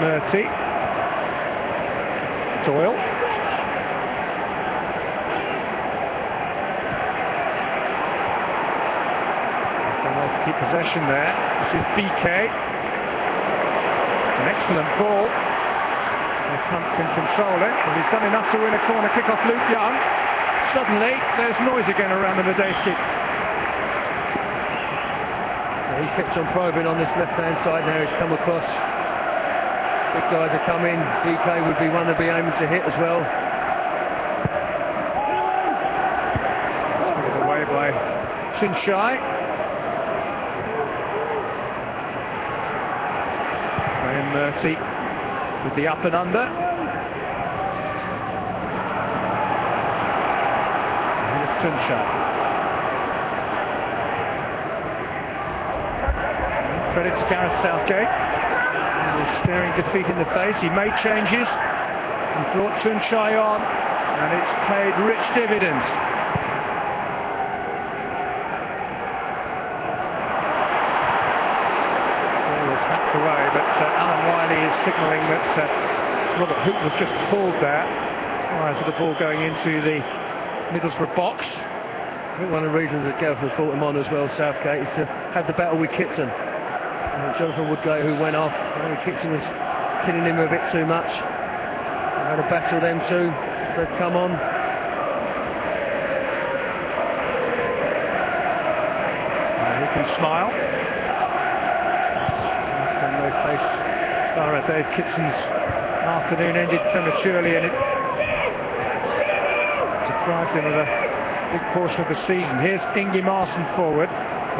Murty. Doyle. Keep possession there. This is BK. An excellent ball. Hunt can control it, and he's done enough to win a corner kick off Luke Young. Suddenly, there's noise again around the Medeski. He keeps on probing on this left-hand side now. He's come across. Big guys are coming. BK would be one to be aiming to hit as well. Away by Chinchai. And Murty with the up and under. And it's Chinchai. Credit to Gareth Southgate. He's staring defeat in the face. He made changes and brought Chinchai on, and it's paid rich dividends. Away, but Alan Wiley is signalling that Robert Hoop was just pulled there prior to the ball going into the Middlesbrough box. I think one of the reasons that Gareth has brought him on as well, Southgate, is to have the battle with Kitson. Jonathan Woodgate, who went off, I think Kitson was killing him a bit too much. They had a battle them two. They've come on. He can smile. Dave Kitson's afternoon ended prematurely, and it deprived him of a big portion of the season. Here's Ingy Marson forward,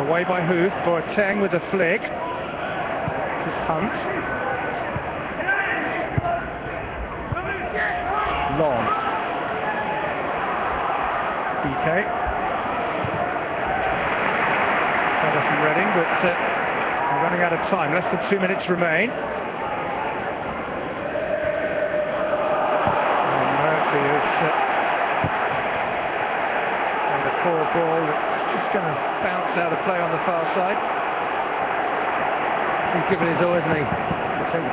away by Huth. Boateng with a flick. This is Hunt. Long. BK. From Reading, but we're running out of time. Less than 2 minutes remain. And a poor ball that's just going to bounce out of play on the far side. He's given his all, isn't he? I think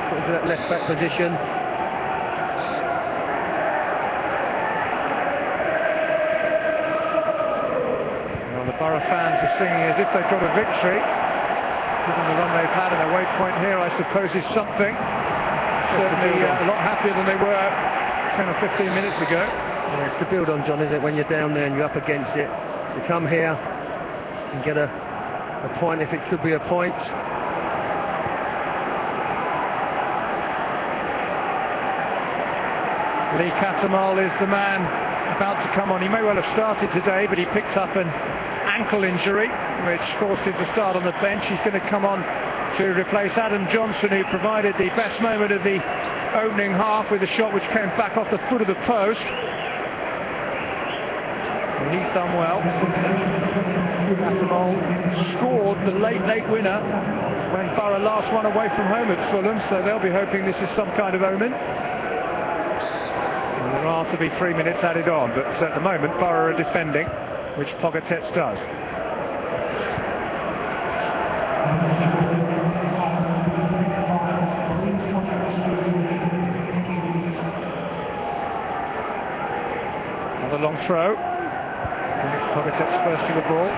put into that left back position. Well, the Borough fans are singing as if they've got a victory. Given the run they've had, and their waypoint here, I suppose, is something. Certainly a lot happier than they were 10 or 15 minutes ago. Yeah, it's to build on, John, isn't it? When you're down there and you're up against it, you come here and get a point if it could be a point. Lee Cattermole is the man about to come on. He may well have started today, but he picked up an ankle injury which forced him to start on the bench. He's going to come on to replace Adam Johnson, who provided the best moment of the opening half with a shot which came back off the foot of the post. And he's done well. Cattermole scored the late winner when Borough last won away from home at Fulham, so they'll be hoping this is some kind of omen. And there are to be 3 minutes added on, but at the moment Borough are defending, which Pogatetz does. Another long throw. Pogatetz first to the ball.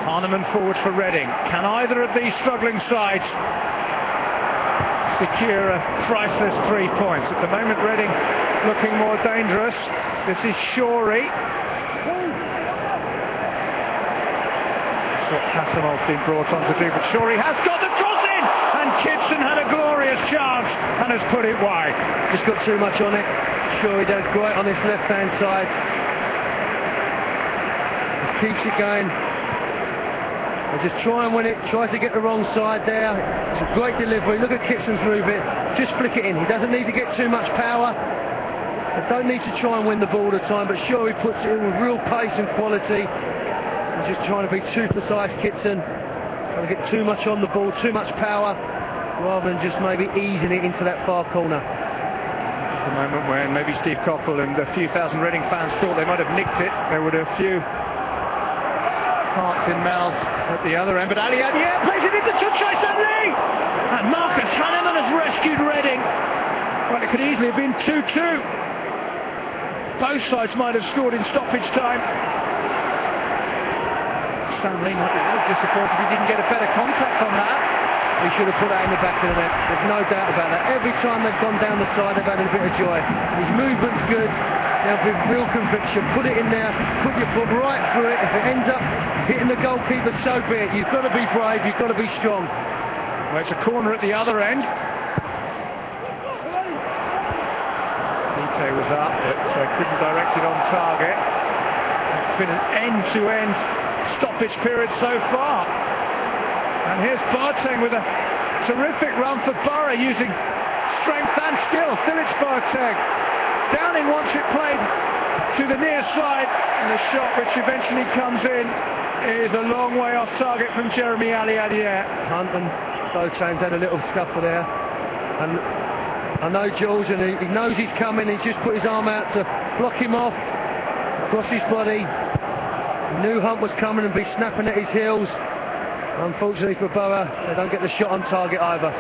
Arneman forward for Reading. Can either of these struggling sides secure a priceless 3 points? At the moment, Reading looking more dangerous. This is Shorey. That's what Cattermole's been brought on to do, but Shorey has got the cross in, and Kitson had a glorious chance and has put it wide. Just got too much on it. Shorey does great on this left-hand side. He keeps it going. And just try and win it, tries to get the wrong side there. It's a great delivery. Look at Kitson's movement. Just flick it in. He doesn't need to get too much power. They don't need to try and win the ball all the time, but sure, he puts it in with real pace and quality. He's just trying to be too precise, Kitson. Trying to get too much on the ball, too much power, rather than just maybe easing it into that far corner. The A moment when maybe Steve Coppell and a few thousand Reading fans thought they might have nicked it. There were a few hearts in mouths at the other end, but Ali Adier plays it into Tunchai Sanli, and Marcus Hanneman has rescued Reading. Well, it could easily have been 2-2. Both sides might have scored in stoppage time. Sanli might be a little disappointed he didn't get a better contact on that. He should have put that in the back of the net. There's no doubt about that. Every time they've gone down the side, they've had a bit of joy. His movement's good. There'll be real conviction. Put it in there. Put your foot right through it. If it ends up hitting the goalkeeper, so be it. You've got to be brave. You've got to be strong. Well, it's a corner at the other end. Nite was up, but couldn't direct it on target. It's been an end-to-end stoppage period so far. And here's Boateng with a terrific run for Borough, using strength and skill. Still it's Boateng. Downing wants it played to the near side, and the shot which eventually comes in is a long way off target from Jeremy Ali Adier. Hunt and Boateng's had a little scuffle there. And I know Jules, and he knows he's coming. He's just put his arm out to block him off, across his body. He knew Hunt was coming and be snapping at his heels. Unfortunately for Borough, they don't get the shot on target either.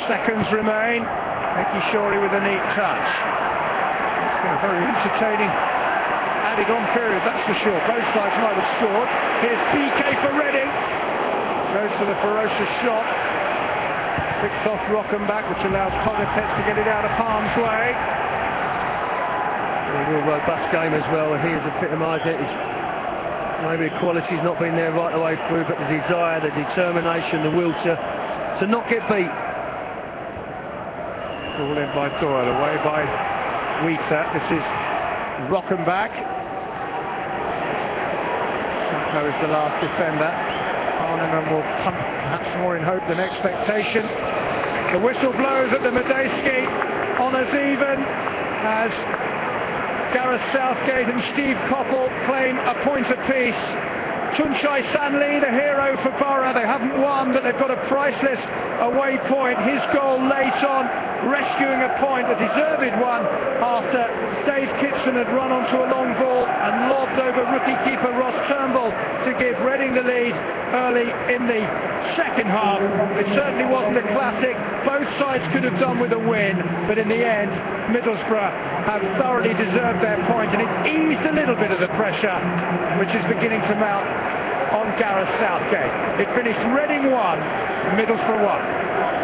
Seconds remain. Mickey Shorey with a neat touch. It's been a very entertaining added-on period, that's for sure. Both sides might have scored. Here's BK for Reading. Goes for the ferocious shot. Picks off Rockenbach, which allows Ponipet to get it out of harm's way. A real robust game as well, and he has epitomised it. Maybe the quality's not been there right the way through, but the desire, the determination, the will to not get beat. Ball in by Doyle, away by Wheater. This is Rockenbach. Simcoe is the last defender. Arneman will pump perhaps more in hope than expectation. The whistle blows at the Medeski. Honours even as Gareth Southgate and Steve Coppell claim a point apiece. Tunchai Sanli, the hero for Borough. They haven't won, but they've got a priceless away point. His goal late on, rescuing a point, a deserved one, after Dave Kitson had run onto a long ball and lobbed over rookie keeper Ross Turnbull to give Reading the lead early in the second half. It certainly wasn't a classic. Both sides could have done with a win, but in the end, Middlesbrough have thoroughly deserved their point, and it's eased a little bit of the pressure which is beginning to mount on Gareth Southgate. It finished Reading 1, Middlesbrough 1.